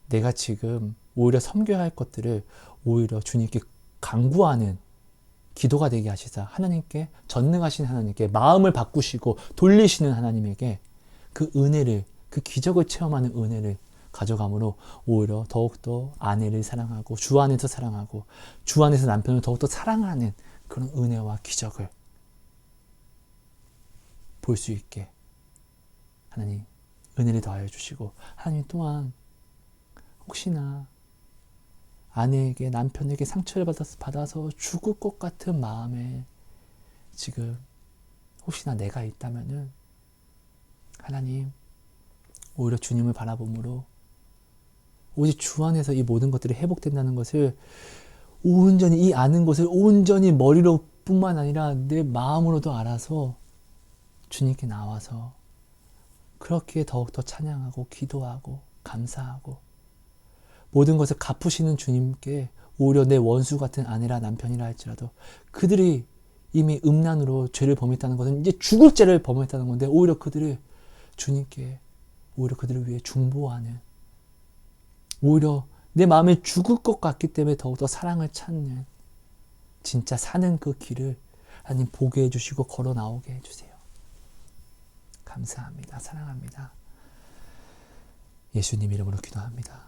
내가 지금 오히려 섬겨야 할 것들을 오히려 주님께 간구하는 기도가 되게 하시사 하나님께 전능하신 하나님께 마음을 바꾸시고 돌리시는 하나님에게 그 은혜를 그 기적을 체험하는 은혜를 가져감으로 오히려 더욱더 아내를 사랑하고 주 안에서 사랑하고 주 안에서 남편을 더욱더 사랑하는 그런 은혜와 기적을 볼 수 있게 하나님 은혜를 더하여 주시고 하나님 또한 혹시나 아내에게 남편에게 상처를 받아서 죽을 것 같은 마음에 지금 혹시나 내가 있다면은 하나님 오히려 주님을 바라봄으로 오직 주 안에서 이 모든 것들이 회복된다는 것을 온전히 이 아는 것을 온전히 머리로 뿐만 아니라 내 마음으로도 알아서 주님께 나와서 그렇게 더욱더 찬양하고 기도하고 감사하고 모든 것을 갚으시는 주님께 오히려 내 원수 같은 아내라 남편이라 할지라도 그들이 이미 음란으로 죄를 범했다는 것은 이제 죽을 죄를 범했다는 건데 오히려 그들을 주님께 오히려 그들을 위해 중보하는 오히려 내 마음에 죽을 것 같기 때문에 더욱더 사랑을 찾는 진짜 사는 그 길을 하나님 보게 해주시고 걸어 나오게 해주세요. 감사합니다. 사랑합니다. 예수님 이름으로 기도합니다.